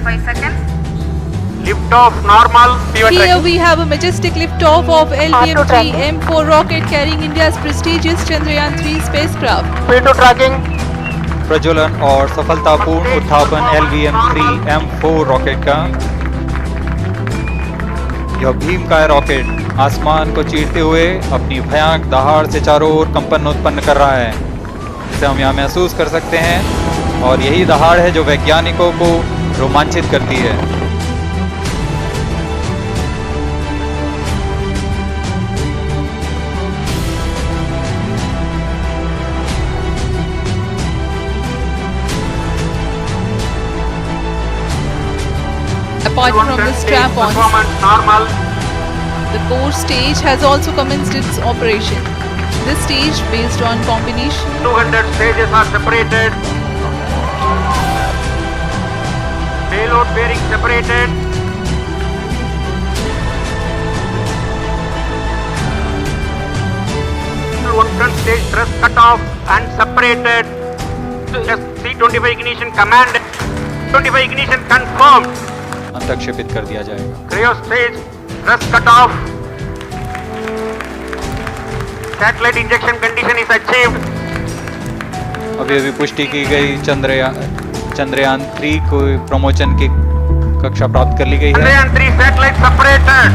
5 seconds. Lift off normal. Here we have a majestic liftoff of LVM-3 M4 rocket carrying India's prestigious Chandrayaan-3 spacecraft. P2 tracking. प्रज्वलन और सफलतापूर्ण उत्थापन LVM-3 M4 rocket का। यह भीमकाय rocket आसमान को चीरते हुए अपनी भयानक दहाड़ से चारों ओर कंपन उत्पन्न कर रहा है। इसे हम यहाँ महसूस कर सकते हैं और यही दहाड़ है जो वैज्ञानिकों को रोमांचित करती है। Apart from the strap-ons, normal. the core stage has also commenced its operation. This stage, based on combination 200 stages are separated. Payload bearing separated. One front stage thrust cut off and separated. C-25 ignition command. 25 ignition confirmed. अंतक्षेपित कर दिया जाएगा। Cryo stage thrust cut off. Satellite injection condition is achieved. अभी पुष्टि की गई चंद्रयान 3 को promotion की कक्षा प्राप्त कर ली गई है। Chandrayaan 3 satellite separated.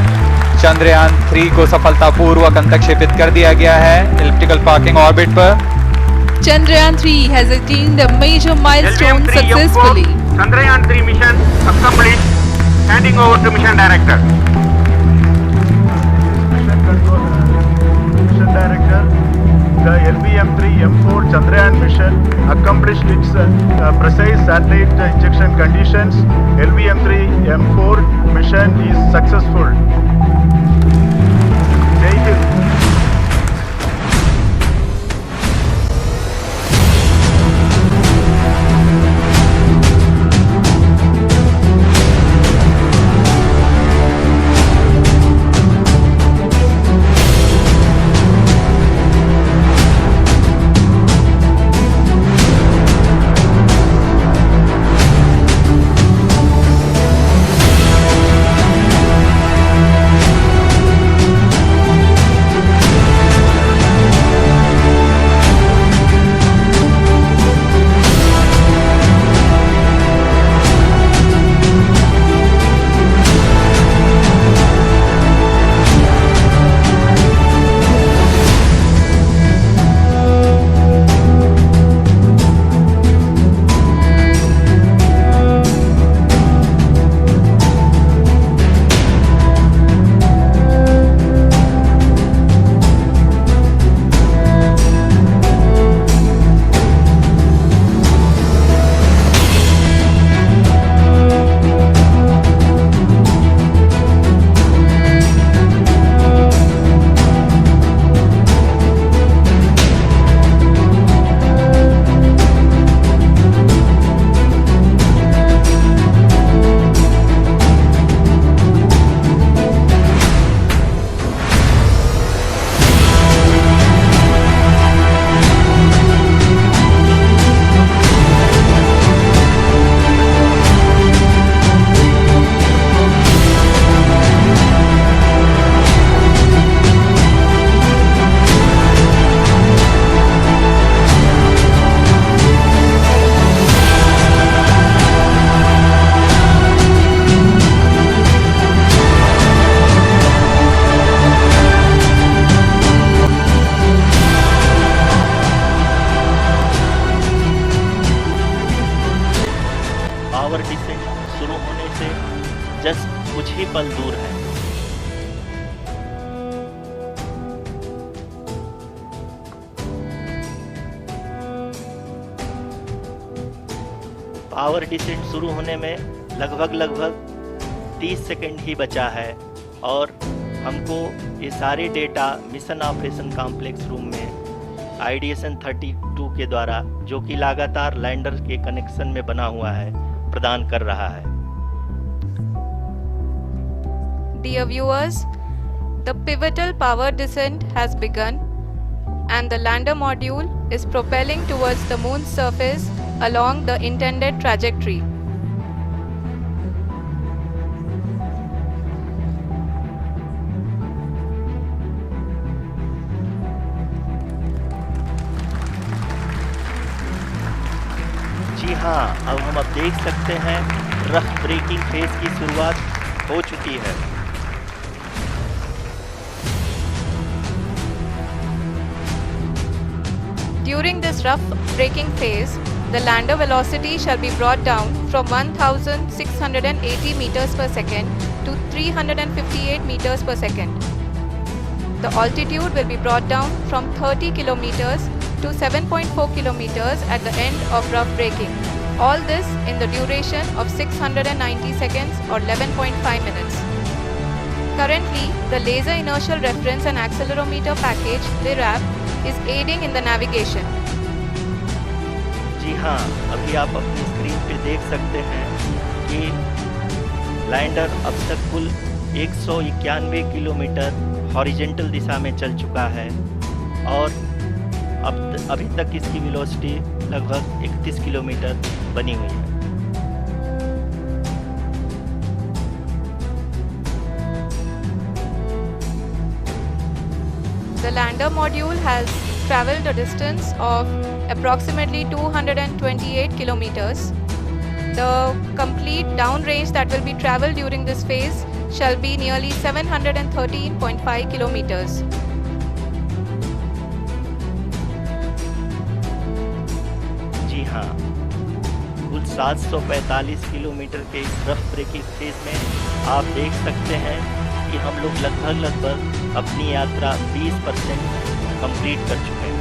चंद्रयान 3 को सफलतापूर्वक अंतक्षेपित कर दिया गया है एलिप्टिकल पार्किंग ऑर्बिट पर। Chandrayaan-3 has attained a major milestone LVM-3 successfully. M4 Chandrayaan 3 mission accomplished. Handing over to mission director. Mission control, mission director. The LVM-3 M4 Chandrayaan mission accomplished its precise satellite injection conditions. LVM-3 M4 mission is successful. Jai Hind. Power descent शुरू होने से just कुछ ही पल दूर है। Power descent शुरू होने में लगभग 30 सेकंड ही बचा है और हमको ये सारे data mission operation complex room में आईडीएसएन 32 के द्वारा, जो कि लगातार लैंडर के कनेक्शन में बना हुआ है, प्रदान कर रहा है। Dear viewers, the pivotal power descent has begun and the lander module is propelling towards the moon's surface along the intended trajectory. हाँ, अब हम देख सकते हैं रफ ब्रेकिंग फेज की शुरुआत हो चुकी है। During this rough braking phase, the lander velocity shall be brought down from 1680 meters per second to 358 meters per second. The altitude will be brought down from 30 kilometers to 7.4 kilometers at the end of rough braking. All this in the duration of 690 seconds or 11.5 minutes. Currently, the Laser Inertial Reference and Accelerometer package (LIRAP) is aiding in the navigation. जी हाँ, अभी आप अपनी screen पे देख सकते हैं कि lander अब तक कुल 191 किलोमीटर हॉरिजेंटल दिशा में चल चुका है और अभी तक इसकी वेलोसिटी लगभग 31 किलोमीटर बनी हुई है। The lander module has traveled a distance of approximately 228 kilometers. The complete downrange that will be traveled during this phase shall be nearly 713.5 kilometers. जी हाँ, कुल 745 किलोमीटर के इस रफ ब्रेकिंग फेज में आप देख सकते हैं कि हम लोग लगभग अपनी यात्रा 20% कंप्लीट कर चुके हैं।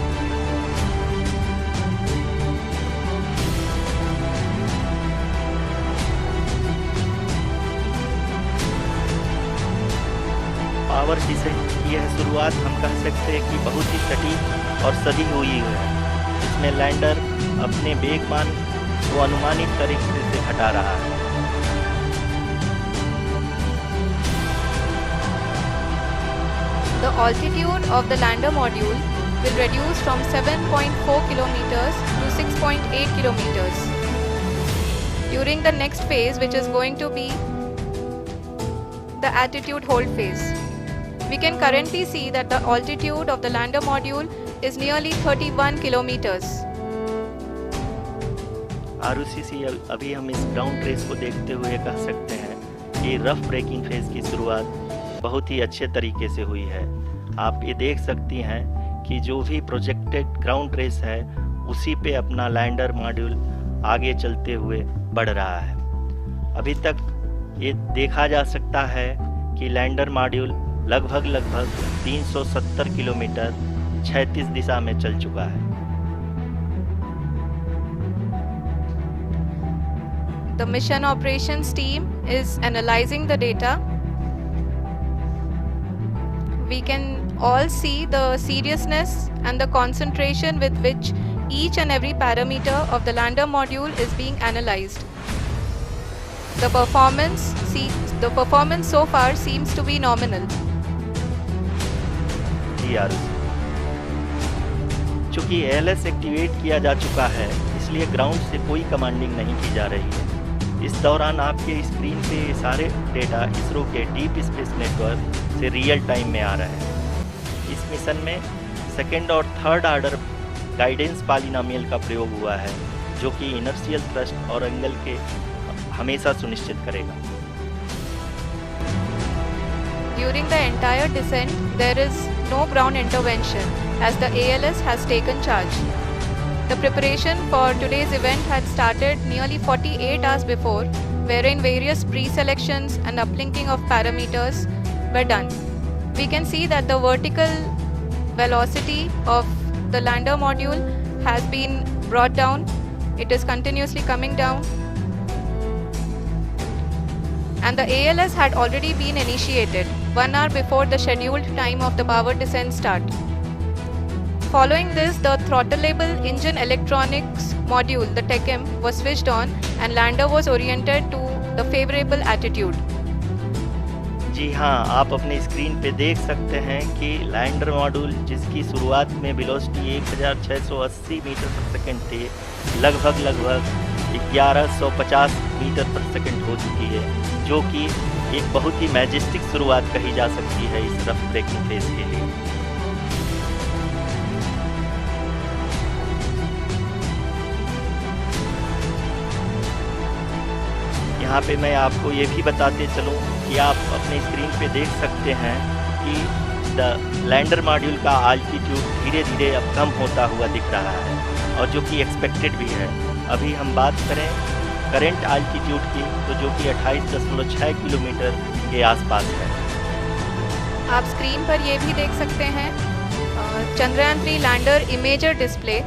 पावर डिसेंट की यह शुरुआत हम कह सकते हैं कि बहुत ही सटीक और सही हुई है। इसमें लैंडर अपने वेगमान को अनुमानित तरीके से हटा रहा है। The altitude of the lander module will reduce from 7.4 kilometers to 6.8 kilometers. During the next phase, which is going to be the attitude hold phase, we can currently see that the altitude of the lander module is nearly 31 kilometers. ROCC अभी हम इस ground race को देखते हुए कह सकते हैं कि रफ ब्रेकिंग फेज की शुरुआत बहुत ही अच्छे तरीके से हुई है। आप ये देख सकती हैं कि जो भी प्रोजेक्टेड ग्राउंड रेस है उसी पे अपना लैंडर मॉड्यूल आगे चलते हुए बढ़ रहा है। अभी तक ये देखा जा सकता है कि लैंडर मॉड्यूल लगभग 370 किलोमीटर क्षैतिज दिशा में चल चुका है। The mission operations team is analyzing the data. We can all see the seriousness and the concentration with which each and every parameter of the lander module is being analyzed. The performance so far seems to be nominal. चूँकि ALS activate किया जा चुका है, इसलिए ground से कोई commanding नहीं की जा रही है। इस दौरान आपके स्क्रीन पे ये सारे डेटा इसरो के डीप स्पेस नेटवर्क से रियल टाइम में आ रहे हैं। इस मिशन में सेकेंड और थर्ड ऑर्डर गाइडेंस पॉलिनोमियल का प्रयोग हुआ है, जो कि इनर्शियल थ्रस्ट और एंगल के हमेशा सुनिश्चित करेगा। During the entire descent, there is no ground intervention as the ALS has taken charge. The preparation for today's event had started nearly 48 hours before, wherein various pre-selections and uplinking of parameters were done. We can see that the vertical velocity of the lander module has been brought down. It is continuously coming down. And the ALS had already been initiated 1 hour before the scheduled time of the power descent start. Following this, the throttleable engine electronics module, the TECM, was switched on and lander was oriented to the favorable attitude. जी हाँ, आप अपने screen पे देख सकते हैं कि lander module जिसकी शुरुआत में वेलोसिटी 1680 मीटर पर सेकंड थी, लगभग 1150 मीटर पर सेकंड हो चुकी है, जो कि एक बहुत ही मैजेस्टिक शुरुआत कही जा सकती है इस रफ ब्रेकिंग फेज के लिए। यहाँ पे मैं आपको ये भी बताते चलूँ कि आप अपने स्क्रीन पे देख सकते हैं कि द लैंडर मॉड्यूल का आल्टीट्यूड धीरे धीरे अब कम होता हुआ दिख रहा है और जो कि एक्सपेक्टेड भी है। अभी हम बात करें करेंट आल्टीट्यूड की तो जो कि 28.6 किलोमीटर के आसपास है। आप स्क्रीन पर ये भी देख सकते हैं Chandrayaan 3 lander imager display.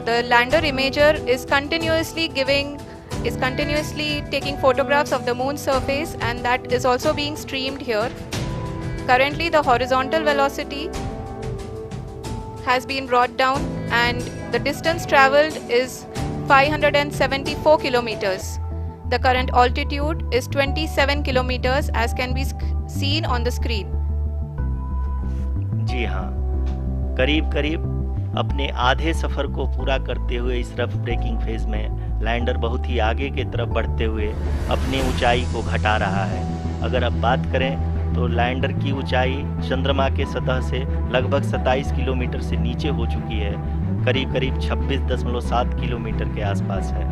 The lander imager is continuously taking photographs of the moon surface, and that is also being streamed here. Currently the horizontal velocity has been brought down and the distance traveled is 574 kilometers. The current altitude is 27 kilometers as can be seen on the screen. जी हाँ, करीब करीब अपने आधे सफ़र को पूरा करते हुए इस रफ ब्रेकिंग फेज में लैंडर बहुत ही आगे की तरफ बढ़ते हुए अपनी ऊंचाई को घटा रहा है। अगर अब बात करें तो लैंडर की ऊंचाई चंद्रमा के सतह से लगभग 27 किलोमीटर से नीचे हो चुकी है, करीब करीब 26.7 किलोमीटर के आसपास है।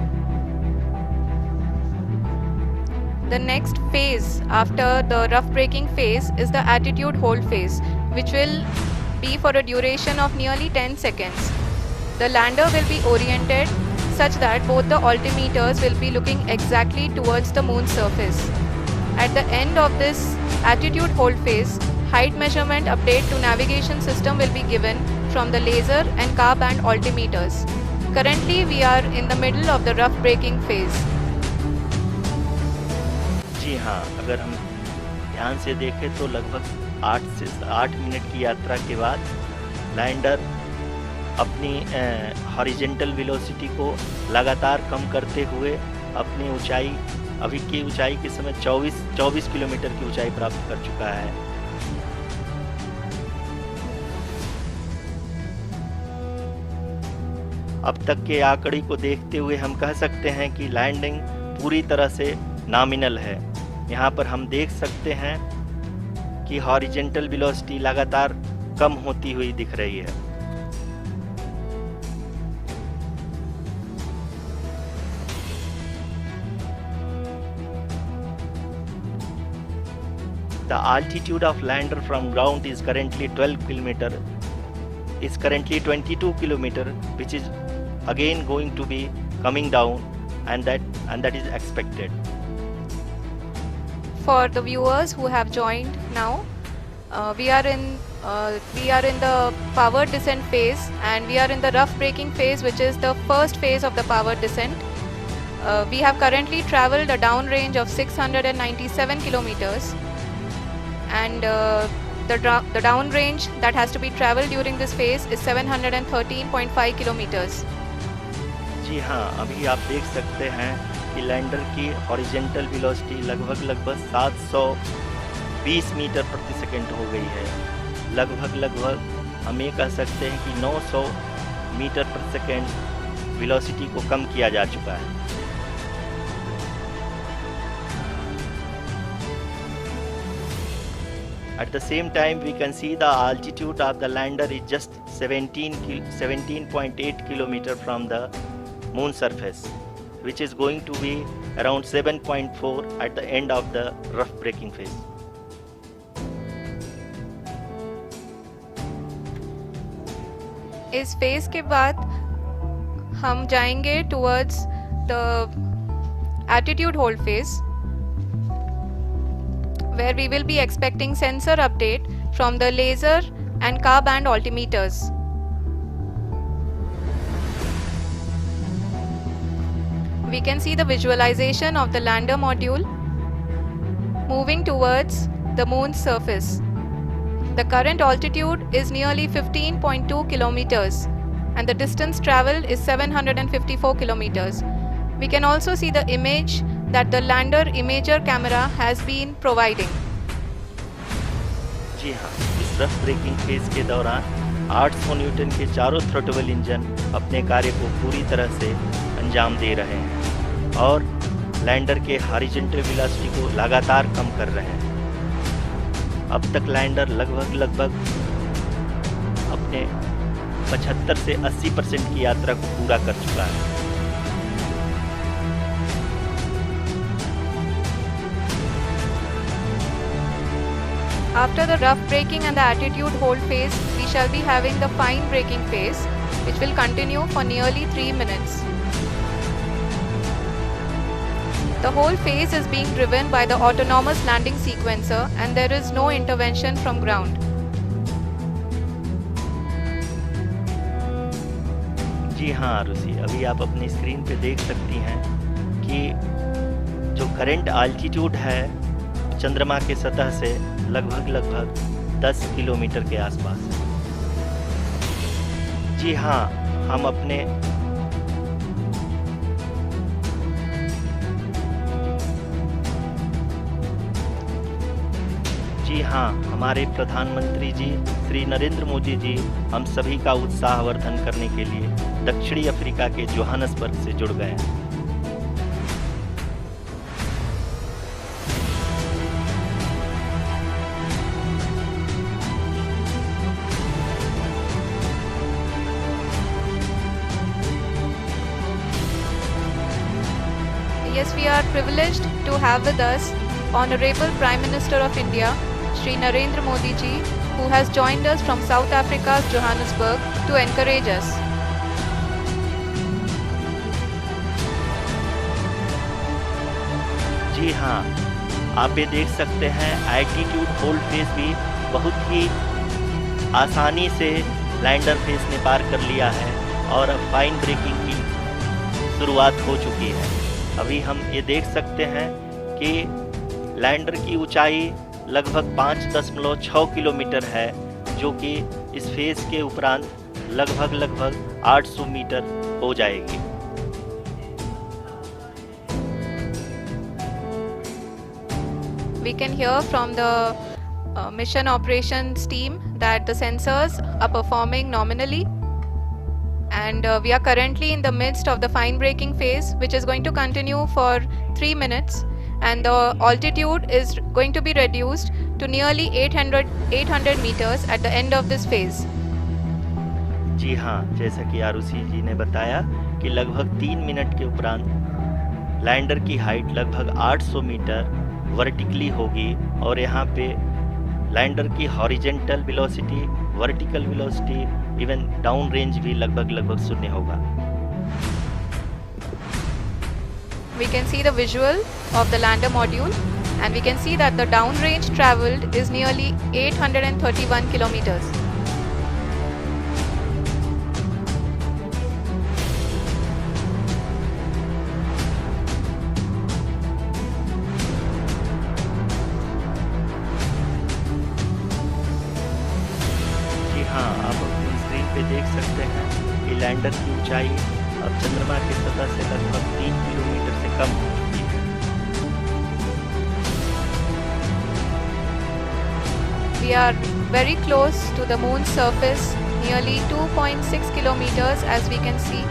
The next phase after the rough braking phase is the attitude hold phase, which will be for a duration of nearly 10 seconds. The lander will be oriented such that both the altimeters will be looking exactly towards the moon's surface. At the end of this attitude hold phase, height measurement update to navigation system will be given from the laser and car band altimeters. Currently we are in the middle of the rough braking phase. जी हाँ, अगर हम ध्यान से देखें तो लगभग 8 minute की यात्रा के बाद लैंडर अपनी हॉरिजेंटल वेलोसिटी को लगातार कम करते हुए अपनी ऊंचाई अभी की ऊंचाई के समय 24 किलोमीटर की ऊंचाई प्राप्त कर चुका है। अब तक के आंकड़े को देखते हुए हम कह सकते हैं कि लैंडिंग पूरी तरह से नॉमिनल है। यहाँ पर हम देख सकते हैं कि हॉरिजेंटल वेलोसिटी लगातार कम होती हुई दिख रही है। The altitude of lander from ground is currently 22 kilometer, which is again going to be coming down, and that is expected. For the viewers who have joined now, we are in the power descent phase, and we are in the rough braking phase, which is the first phase of the power descent. We have currently traveled a downrange of 697 kilometers, and the downrange that has to be traveled during this phase is 713.5 kilometers. जी हाँ, अभी आप देख सकते हैं कि lander की horizontal velocity लगभग 720 metre प्रति सेकंड हो गई है। लगभग हम ये कह सकते हैं कि 900 मीटर प्रति सेकंड वेलोसिटी को कम किया जा चुका है। At the same time, we can see the altitude of the lander is just 17.8 kilometer from the moon surface, which is going to be around 7.4 at the end of the rough braking phase. इस phase के बाद हम जाएंगे towards the attitude hold phase, where we will be expecting sensor update from the laser and car band altimeters. We can see the visualization of the lander module moving towards the moon's surface. The current altitude is nearly 15.2 kilometers and the distance traveled is 754 kilometers. We can also see the image that the lander imager camera has been providing. जी हाँ, इस rough breaking phase के दौरान 800 Newton के चारों throttle engine अपने कार्य को पूरी तरह से अंजाम दे रहे हैं और लैंडर के हॉरिजॉन्टल वेलोसिटी को लगातार कम कर रहे हैं। अब तक लैंडर लगभग अपने 75 से 80% की यात्रा को पूरा कर चुका है। After the rough braking and the attitude hold phase, we shall be having the fine braking phase, which will continue for nearly 3 minutes. The whole phase is being driven by the autonomous landing sequencer and there is no intervention from ground. जी हाँ आरुषि, अभी आप अपनी screen पे देख सकती हैं कि जो करंट आल्टीट्यूड है चंद्रमा के सतह से लगभग 10 किलोमीटर के आसपास है। जी हाँ, हम अपने जी हाँ, हमारे प्रधानमंत्री जी श्री नरेंद्र मोदी जी हम सभी का उत्साहवर्धन करने के लिए दक्षिणी अफ्रीका के जोहानसबर्ग से जुड़ गए हैं। Yes, we are privileged to have with us Honorable Prime Minister of India, Shri Narendra Modi ji, who has joined us from South Africa's Johannesburg to encourage us. जी हाँ, आप ये देख सकते हैं एल्टीट्यूड होल्ड फेज भी बहुत ही आसानी से लैंडर फेज ने पार कर लिया है और अब फाइन ब्रेकिंग की शुरुआत हो चुकी है। अभी हम ये देख सकते हैं कि लैंडर की ऊंचाई लगभग 5.6 किलोमीटर है, जो कि इस फेज के उपरांत लगभग 800 मीटर हो जाएगी। We can hear from the mission operations team that the sensors are performing nominally, and we are currently in the midst of the fine braking phase, which is going to continue for 3 minutes, and the altitude is going to be reduced to nearly 800 meters at the end of this phase. जी हाँ, जैसा कि आरुषि जी ने बताया कि लगभग 3 minute के उपरांत lander की हाइट लगभग 800 मीटर वर्टिकली होगी और यहाँ पे लैंडर की horizontal velocity, vertical velocity, even down range भी लगभग शून्य होगा। We can see the visual of the lander module, and we can see that the down range traveled is nearly 831 kilometers. हाँ, आप अपनी स्क्रीन पे देख सकते हैं कि लैंडर की ऊंचाई अब चंद्रमा की सतह से लगभग 3 किलोमीटर से कम हो चुकी है। We are very close to the moon's surface, nearly 2.6 kilometers as we can see.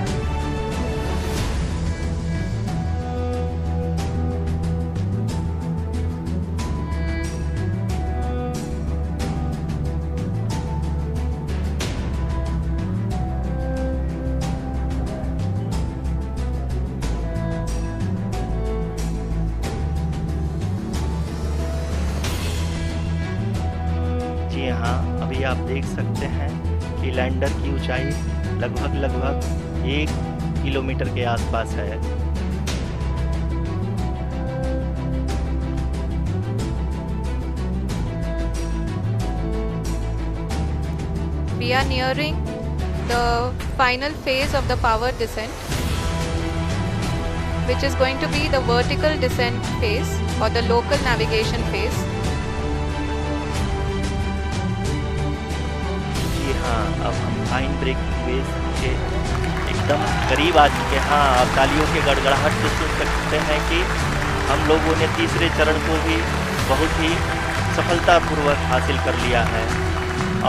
जी हाँ, अभी आप देख सकते हैं कि लैंडर की ऊंचाई लगभग 1 किलोमीटर के आसपास है। We are nearing the final phase of the power descent, which is going to be the vertical descent phase or the local navigation phase. जी हाँ, अब हम फाइन ब्रेकिंग फेज के एकदम करीब आ चुके हैं। हाँ, आप तालियों के गड़गड़ाहट से सुन सकते हैं कि हम लोगों ने तीसरे चरण को भी बहुत ही सफलतापूर्वक हासिल कर लिया है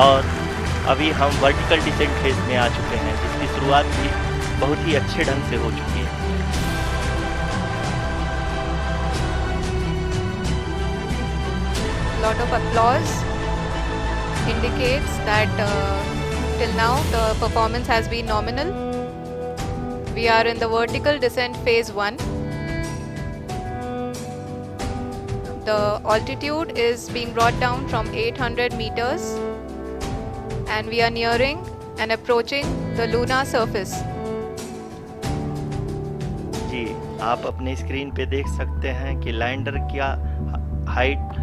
और अभी हम वर्टिकल डिसेंट फेज में आ चुके हैं, जिसकी शुरुआत भी बहुत ही अच्छे ढंग से हो चुकी है। Lot of applause indicates that till now the performance has been nominal. We are in the vertical descent phase 1. The altitude is being brought down from 800 meters and we are nearing and approaching the lunar surface. जी, आप अपने screen पे देख सकते हैं कि lander का height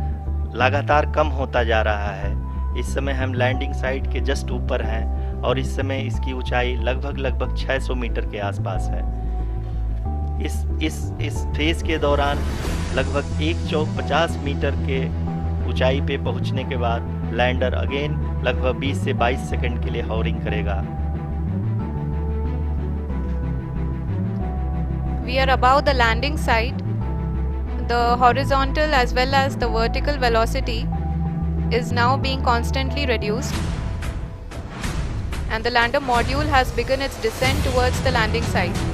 लगातार कम होता जा रहा है। इस समय हम लैंडिंग साइट के जस्ट ऊपर हैं और इस समय इसकी ऊंचाई लगभग 600 मीटर के आसपास है। इस फेज के दौरान लगभग 150 मीटर के ऊंचाई पे पहुंचने के बाद लैंडर अगेन लगभग 20 से 22 सेकंड के लिए हॉवरिंग करेगा। We are above the landing site. The horizontal as well as the vertical velocity is now being constantly reduced. And the lander module has begun its descent towards the landing site.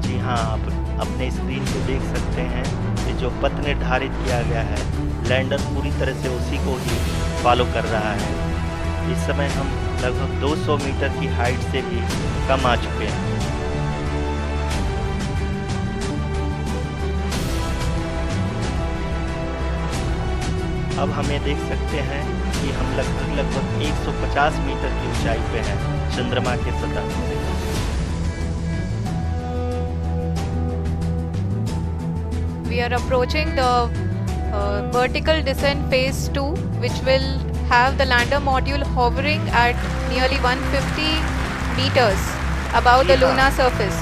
जी हाँ, आप अपने screen पे देख सकते हैं कि जो पथ निर्धारित किया गया है लैंडर पूरी तरह से उसी को ही फॉलो कर रहा है। इस समय हम लगभग 200 मीटर की हाइट से भी कम आ चुके हैं। अब हमें देख सकते हैं कि हम लगभग 150 मीटर की ऊंचाई पे हैं चंद्रमा के सतह से। We are approaching the vertical descent phase 2, which will have the lander module hovering at nearly 150 meters above the lunar surface.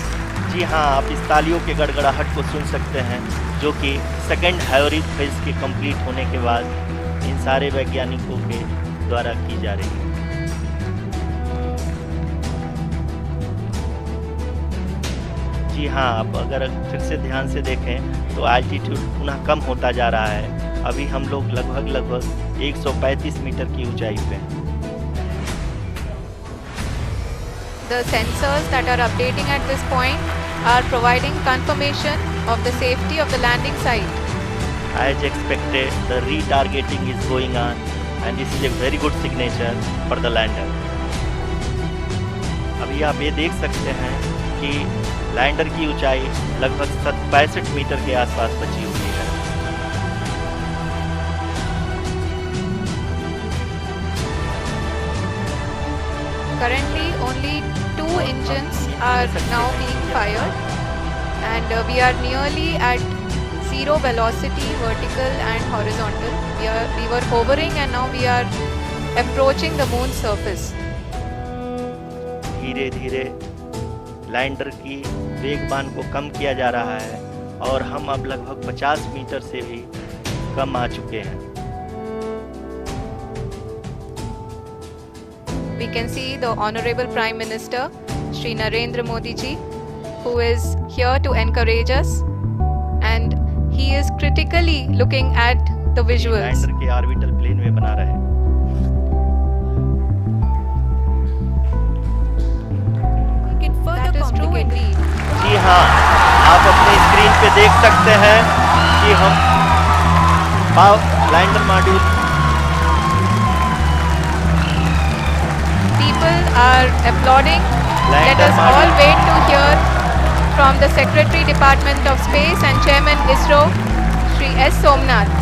जी हाँ, आप इस तालियों के गड़गड़ाहट को सुन सकते हैं जो कि सेकंड हाइवरिंग फेज के कंप्लीट होने के बाद इन सारे वैज्ञानिकों के द्वारा की जा रही है। जी हाँ, आप अगर फिर से ध्यान से देखें तो एल्टीट्यूड पुनः कम होता जा रहा है। अभी हम लोग लगभग 135 मीटर की ऊंचाई पे हैं। The sensors that are updating at this point are providing confirmation of the safety of the landing site. As expected, the retargeting is going on and this is a very good signature for the lander. अभी आप ये देख सकते हैं कि lander की ऊंचाई लगभग 65 मीटर के आसपास बची हुई है। Currently, only 2 engines are now being fired, and we are nearly at zero velocity, vertical and horizontal. We were hovering, and now we are approaching the moon's surface. धीरे धीरे लैंडर की वेगमान को कम किया जा रहा है और हम अब लगभग 50 मीटर से भी कम आ चुके हैं। We can see the Honorable Prime Minister, Shri Narendra Modi ji, who is here to encourage us, and he is critically looking at the visuals. Lander के ऑर्बिटल प्लेन में बना रहे। That is true indeed. जी हाँ, आप अपने screen पे देख सकते हैं कि हम lander module People are applauding. Let Lander us module. all wait to hear from the Secretary Department of Space and Chairman ISRO, Shri S. Somnath.